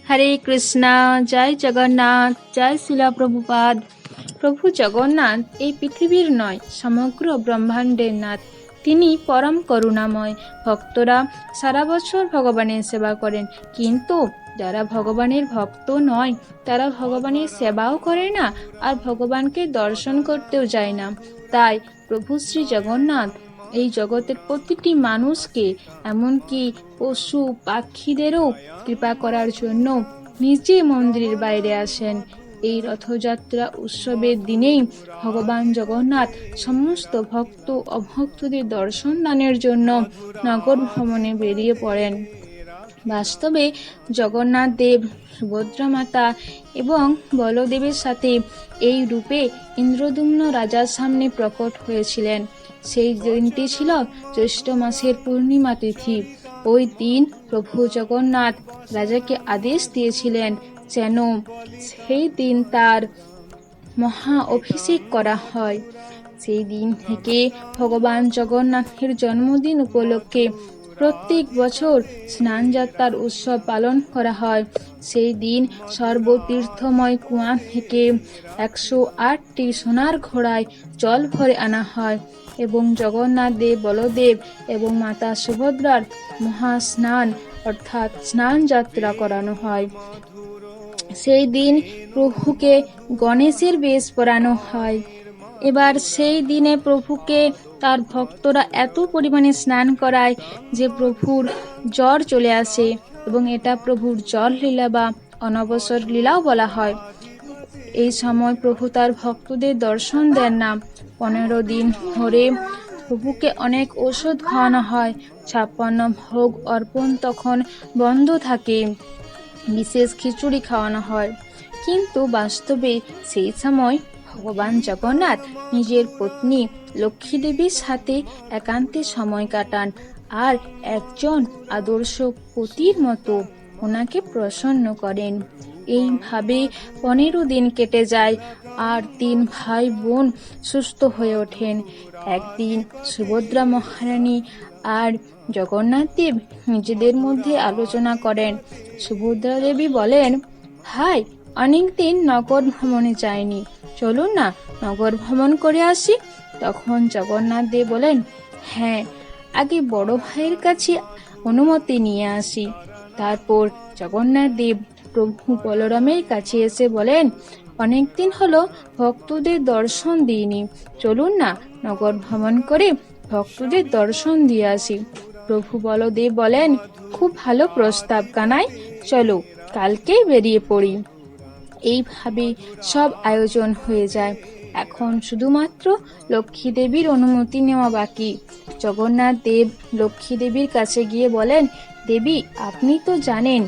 হরে কৃষ্ণা। জয় জগন্নাথ, জয় শিলা প্রভুপাদ। প্রভু জগন্নাথ এই পৃথিবীর নয়, সমগ্র ব্রহ্মাণ্ডের নাথ। তিনি পরম করুণাময়। ভক্তরা সারা বছর ভগবানের সেবা করেন, কিন্তু যারা ভগবানের ভক্ত নয় তারা ভগবানের সেবাও করে না, আর ভগবানকে দর্শন করতেও যায় না। তাই প্রভু শ্রী জগন্নাথ এই জগতের প্রতিটি মানুষকে, এমনকি পশু পাখিদেরও কৃপা করার জন্য নিজে মন্দিরের বাইরে আসেন। এই রথযাত্রা উৎসবের দিনেই ভগবান জগন্নাথ সমস্ত ভক্ত অভক্তদের দর্শন দানের জন্য নগর ভ্রমণে বেরিয়ে পড়েন। বাস্তবে জগন্নাথ দেব, সুভদ্রা মাতা এবং বলদেবের সাথে এই রূপে ইন্দ্রদ্যুম্ন রাজার সামনে প্রকট হয়েছিলেন। সেই দিনটি ছিল জ্যৈষ্ঠ মাসের পূর্ণিমা তিথি। ওই দিন প্রভু জগন্নাথ রাজাকে আদেশ দিয়েছিলেন যেন সেই দিন তার মহা অভিষেক করা হয়। সেই দিন থেকে ভগবান জগন্নাথের জন্মদিন উপলক্ষে প্রত্যেক বছর স্নানযাত্রার উৎসব পালন করা হয়। সেই দিন সর্বতীর্থময় কুয়া থেকে 108টি সোনার ঘোড়ায় জল ভরে আনা হয় এবং জগন্নাথ দেব, বলদেব এবং মাতা সুভদ্রার মহাস্নান অর্থাৎ স্নান যাত্রা করানো হয়। সেই দিন প্রভুকে গণেশের বেশ পরানো হয়। এবার সেই দিনে প্রভুকে তার ভক্তরা এত পরিমাণে স্নান করায় যে প্রভুর জ্বর চলে আসে, এবং এটা প্রভুর জ্বর লীলা বা অনবসর লীলাও বলা হয়। এই সময় প্রভু তার ভক্তদের দর্শন দেন না। 15 দিন ধরে প্রভুকে অনেক ঔষধ খাওয়ানো হয়। 56 ভোগ অর্পণ তখন বন্ধ থাকে। বিশেষ খিচুড়ি খাওয়ানো হয়। কিন্তু বাস্তবে সেই সময় ভগবান জগন্নাথ নিজের পত্নী লক্ষ্মী দেবীর সাথে একান্তে সময় কাটান, আর একজন আদর্শ পতির মতো ওনাকে প্রসন্ন করেন। এইভাবে 15 দিন কেটে যায়, আর 3 ভাই বোন সুস্থ হয়ে ওঠেন। একদিন সুভদ্রা মহারানী আর জগন্নাথ দেব নিজেদের মধ্যে আলোচনা করেন। সুভদ্রা দেবী বলেন, ভাই, অনেকদিন নগর ভ্রমণে যায়নি, চলুন না নগর ভ্রমণ করে আসি। তখন জগন্নাথ দেব বলেন, হ্যাঁ, আগে বড় ভাইয়ের কাছে অনুমতি নিয়ে আসি। তারপর জগন্নাথ দেব প্রভু বলরামের কাছে এসে বলেন, অনেকদিন হলো ভক্তদের দর্শন দিইনি, চলুন না নগর ভ্রমণ করে ভক্তদের দর্শন দিয়ে আসি। প্রভু বলদেব বলেন, খুব ভালো প্রস্তাব কানাই, চলো কালকেই বেরিয়ে পড়ি। এইভাবে সব আয়োজন হয়ে যায়। এখন শুধুমাত্র লক্ষ্মী দেবীর অনুমতি নেওয়া বাকি। জগন্নাথ দেব লক্ষ্মী দেবীর কাছে গিয়ে বলেন, দেবী, আপনি তো জানেন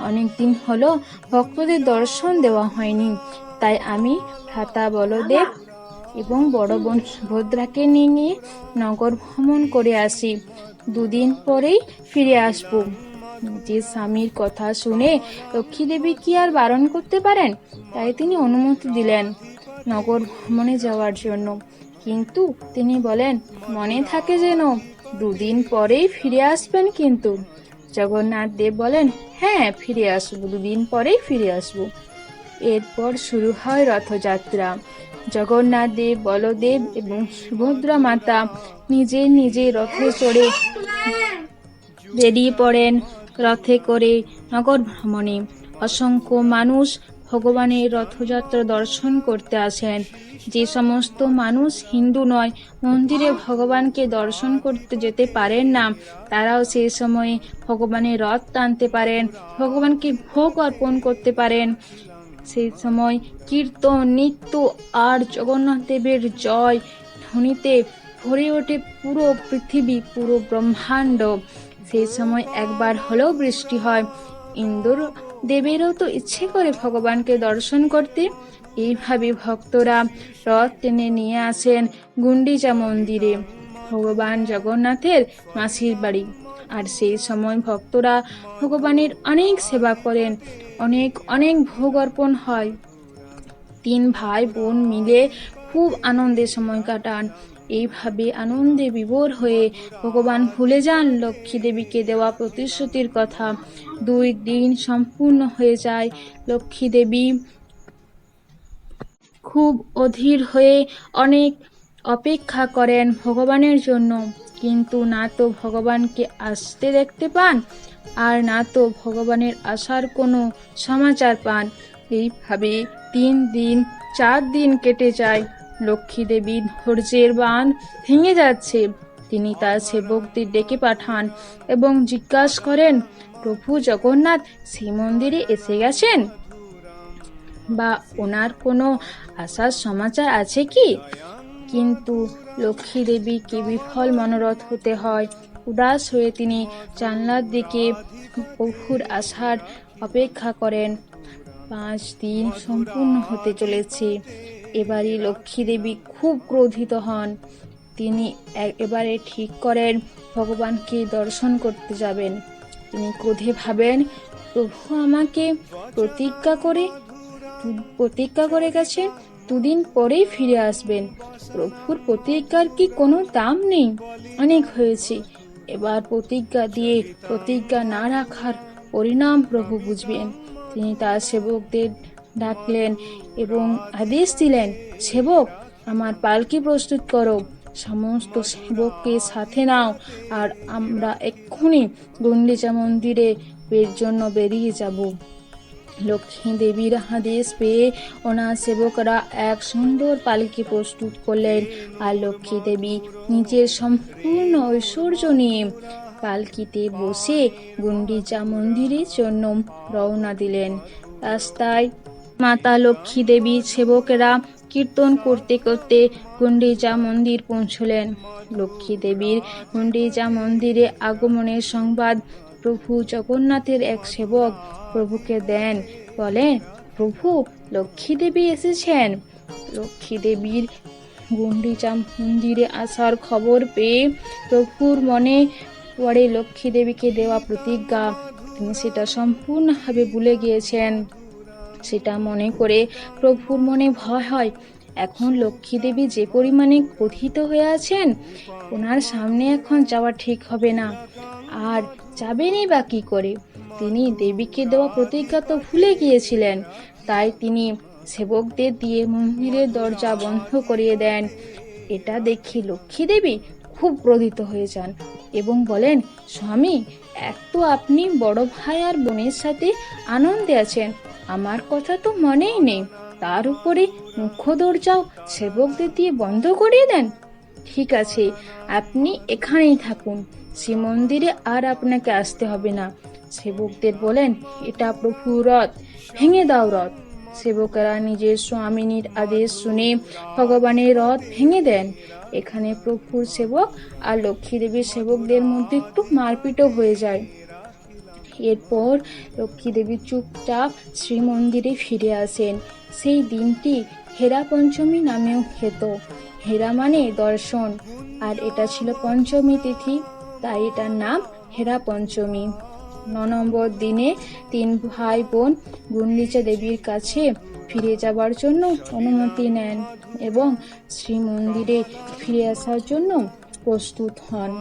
অনেকদিন হলো ভক্তদের দর্শন দেওয়া হয়নি, তাই আমি ভ্রাতা বলদেব এবং বড় বোন সুভদ্রাকে নিয়ে নগর ভ্রমণ করে আসি। 2 দিন পরেই ফিরে আসব। যে স্বামীর কথা শুনে লক্ষ্মী দেবী কি আর বারণ করতে পারেন? তাই তিনি অনুমতি দিলেন নগর ভ্রমণে যাওয়ার জন্য। কিন্তু তিনি বলেন, মনে থাকে যেন 2 দিন পরেই ফিরে আসবেন। কিন্তু জগন্নাথ দেব বলেন, হ্যাঁ, ফিরে আসবো, 2 দিন পরেই ফিরে আসবো। এরপর শুরু হয় রথযাত্রা। জগন্নাথ দেব, বলদেব এবং সুভদ্রা মাতা নিজে নিজে রথে চড়ে বেরিয়ে পড়েন। রথে করে নগর ভ্রমণে অসংখ্য মানুষ ভগবানের রথযাত্রা দর্শন করতে আসেন। যে সমস্ত মানুষ হিন্দু নয়, মন্দিরে ভগবানকে দর্শন করতে যেতে পারেন না, তারাও সেই সময়ে ভগবানের রথ টানতে পারেন, ভগবানকে ভোগ অর্পণ করতে পারেন। সেই সময় কীর্তন, নৃত্য আর জগন্নাথ দেবের জয় ধ্বনিতে ভরে ওঠে পুরো পৃথিবী, পুরো ব্রহ্মাণ্ড। সেই সময় একবার হলেও বৃষ্টি হয়। ইন্দ্র দেবেরও তো ইচ্ছে করে ভগবানকে দর্শন করতে। এইভাবে ভক্তরা রথ টেনে নিয়ে আসেন গুন্ডিচা মন্দিরে, ভগবান জগন্নাথের মাসির বাড়ি। আর সেই সময় ভক্তরা ভগবানের অনেক সেবা করেন, অনেক অনেক ভোগ অর্পণ হয়। 3 ভাই বোন মিলে খুব আনন্দের সময় কাটান। এইভাবে আনন্দে বিভোর হয়ে ভগবান ভুলে যান লক্ষ্মী দেবীকে দেওয়া প্রতিশ্রুতির কথা। 2 দিন সম্পূর্ণ হয়ে যায়। লক্ষ্মী দেবী খুব অধীর হয়ে অনেক অপেক্ষা করেন ভগবানের জন্য, কিন্তু না তো ভগবানকে আসতে দেখতে পান আর না তো ভগবানের আসার কোনো সমাচার পান। এইভাবে 3 দিন 4 দিন কেটে যায়। লক্ষ্মী দেবীর ধৈর্যের বাঁধ ভেঙে যাচ্ছে। তিনি তার সেবকদের ডেকে পাঠান এবং জিজ্ঞাসা করেন, প্রভু জগন্নাথ শ্রীমন্দিরে এসে গেছেন বা ওনার কোনো আসার সমাচার আছে কি? কিন্তু লক্ষ্মী দেবীকে বিফল মনোরথ হতে হয়। উদাস হয়ে তিনি জানলার দিকে প্রভুর আসার অপেক্ষা করেন। 5 দিন সম্পূর্ণ হতে চলেছে। এবারে লক্ষ্মী দেবী খুব ক্রোধিত হন। তিনি এবারে ঠিক করেন ভগবানকে দর্শন করতে যাবেন। তিনি ক্রোধে ভাবেন, প্রভু আমাকে প্রতিজ্ঞা করে গেছেন 2 দিন পরেই ফিরে আসবেন। প্রভুর প্রতিজ্ঞার কি কোনো দাম নেই? অনেক হয়েছে। এবার প্রতিজ্ঞা না রাখার পরিণাম প্রভু বুঝবেন। তিনি তার সেবকদের ডাকলেন এবং আদেশ দিলেন, সেবক, আমার পালকি প্রস্তুত করো। সমস্ত সেবককে সাথে নাও আর আমরা এক্ষুনি গুন্ডিচা মন্দিরে জন্য বেরিয়ে যাব। লক্ষ্মী দেবীর আদেশ পেয়ে ওনার সেবকরা এক সুন্দর পালকি প্রস্তুত করলেন আর লক্ষ্মী দেবী নিজের সম্পূর্ণ ঐশ্বর্য নিয়ে পালকিতে বসে গুন্ডিচা মন্দিরের জন্য রওনা দিলেন। রাস্তায় মাতা লক্ষ্মী দেবীর সেবকেরা কীর্তন করতে করতে গুন্ডিচা মন্দির পৌঁছলেন। লক্ষ্মী দেবীর গুন্ডিচা মন্দিরে আগমনের সংবাদ প্রভু জগন্নাথের এক সেবক প্রভুকে দেন। বলেন, প্রভু লক্ষ্মী দেবী এসেছেন। লক্ষ্মী দেবীর গুন্ডিচা মন্দিরে আসার খবর পেয়ে প্রভুর মনে পড়ে লক্ষ্মী দেবীকে দেওয়া প্রতিজ্ঞা। তিনি সেটা সম্পূর্ণভাবে ভুলে গিয়েছেন। সেটা মনে করে প্রভুর মনে ভয় হয়। এখন লক্ষ্মী দেবী যে পরিমাণে ক্রোধিত হয়ে আছেন, ওনার সামনে এখন যাওয়া ঠিক হবে না। আর যাবেনই বা কি করে? তিনি দেবীকে দেওয়া প্রতিজ্ঞা তো ভুলে গিয়েছিলেন। তাই তিনি সেবকদের দিয়ে মন্দিরের দরজা বন্ধ করিয়ে দেন। এটা দেখে লক্ষ্মী দেবী খুব ক্রোধিত হয়ে যান এবং বলেন, স্বামী, এক তো আপনি বড় ভাই আর বোনের সাথে আনন্দে আছেন, আমার কথা তো মনেই নেই, তার উপরে মুখ্য দরজাও সেবকদের দিয়ে বন্ধ করিয়ে দেন। ঠিক আছে, আপনি এখানেই থাকুন, শ্রীমন্দিরে আর আপনাকে আসতে হবে না। সেবকদের বলেন, এটা প্রভুর রথ, ভেঙে দাও রথ। সেবকেরা নিজের স্বামিনীর আদেশ শুনে ভগবানের রথ ভেঙে দেন। এখানে প্রভুর সেবক আর লক্ষ্মী দেবীর সেবকদের মধ্যে একটু মারপিটও হয়ে যায়। এরপর লক্ষ্মী দেবী চুপচাপ শ্রীমন্দিরে ফিরে আসেন। সেই দিনটি হেরা পঞ্চমী নামেও খ্যাত। হেরা মানে দর্শন, আর এটা ছিল পঞ্চমী তিথি, তাই এটার নাম হেরা পঞ্চমী। 9 নম্বর দিনে 3 ভাই বোন গুন্ডিচা দেবীর কাছে ফিরে যাবার জন্য অনুমতি নেন এবং শ্রীমন্দিরে ফিরে আসার জন্য প্রস্তুত হন।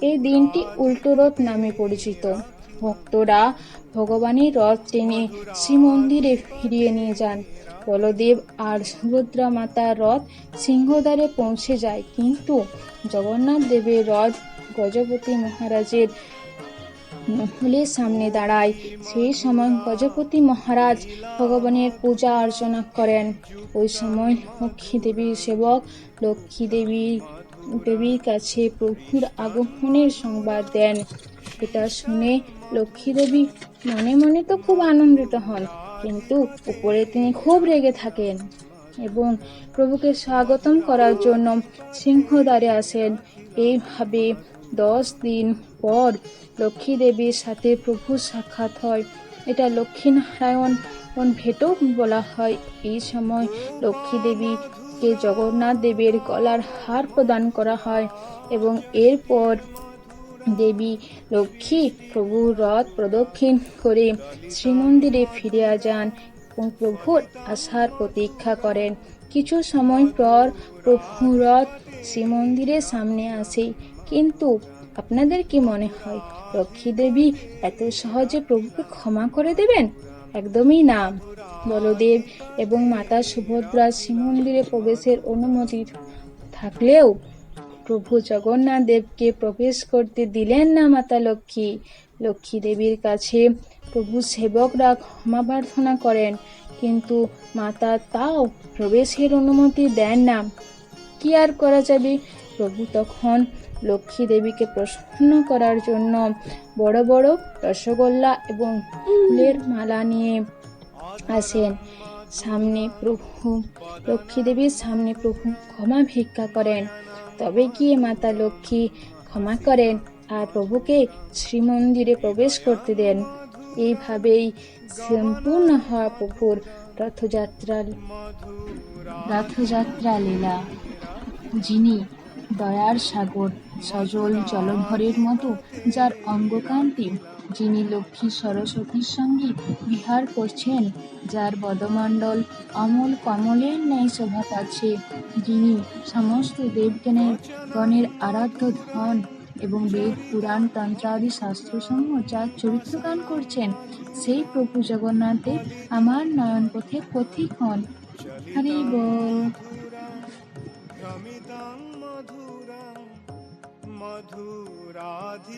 এই দিনটি উল্টো রথ নামে পরিচিত। ভক্তরা ভগবানের রথ টেনে শ্রীমন্দিরে ফিরিয়ে নিয়ে যান। বলদেব আর সুভদ্রা মাতার রথ সিংহদ্বারে পৌঁছে যায়, কিন্তু জগন্নাথ দেবের রথ গজপতি মহারাজের মহলের সামনে দাঁড়ায়। সেই সময় গজপতি মহারাজ ভগবানের পূজা অর্চনা করেন। ওই সময় লক্ষ্মী দেবীর সেবক লক্ষ্মী দেবীর কাছে প্রভুর আগমনের সংবাদ দেন। এটা শুনে লক্ষ্মী দেবী মনে মনে তো খুব আনন্দিত হন, কিন্তু উপরে তিনি খুব রেগে থাকেন এবং প্রভুকে স্বাগতম করার জন্য সিংহদ্বারে আসেন। এইভাবে 10 দিন পর লক্ষ্মী দেবীর সাথে প্রভুর সাক্ষাৎ হয়। এটা লক্ষ্মীনারায়ণ ভেটও বলা হয়। এই সময় লক্ষ্মী দেবীকে জগন্নাথ দেবের গলার হার প্রদান করা হয় এবং এরপর দেবী লক্ষ্মী প্রভুর রথ প্রদক্ষিণ করে শ্রীমন্দিরে ফিরে যান। এবং প্রভুর আসার প্রতীক্ষা করেন। কিছু সময় পর প্রভুর রথ শ্রীমন্দিরের সামনে আসে। কিন্তু আপনাদের কি মনে হয় লক্ষ্মী দেবী এত সহজে প্রভুকে ক্ষমা করে দেবেন? একদমই না। বলদেব এবং মাতা সুভদ্রা শ্রীমন্দিরে প্রবেশের অনুমতি থাকলেও প্রভু জগন্নাথ দেবকে প্রবেশ করতে দিলেন না মাতা লক্ষ্মী। লক্ষ্মী দেবীর কাছে প্রভু সেবকরা ক্ষমা প্রার্থনা করেন, কিন্তু মাতা তাও প্রবেশের অনুমতি দেন না। কি আর করা যাবে? প্রভু তখন লক্ষ্মী দেবীকে প্রসন্ন করার জন্য বড় বড় রসগোল্লা এবং ফুলের মালা নিয়ে আসেন সামনে। প্রভু লক্ষ্মী দেবীর সামনে প্রভু ক্ষমা ভিক্ষা করেন। তবে গিয়ে মাতা লক্ষ্মী ক্ষমা করেন আর প্রভুকে শ্রীমন্দিরে প্রবেশ করতে দেন। এইভাবেই সম্পূর্ণ হয় প্রভুর রথযাত্রা লীলা। যিনি দয়ার সাগর, সজল জলধরের মতো যার অঙ্গকান্তি, যিনি লক্ষ্মী সরস্বতীর সঙ্গে বিহার করছেন, যার বদমণ্ডল অমল কমলের ন্যায় শোভা পাচ্ছে, যিনি সমস্ত দেবগণের আরাধ্য ধন এবং বেদ পুরাণ তন্ত্রাদি শাস্ত্রসমূহ যার চরিত্র গান করছেন, সেই প্রভু জগন্নাথ দেব আমার নয়ন পথের পথিক হন। হরি বল। মধুরাধিপতে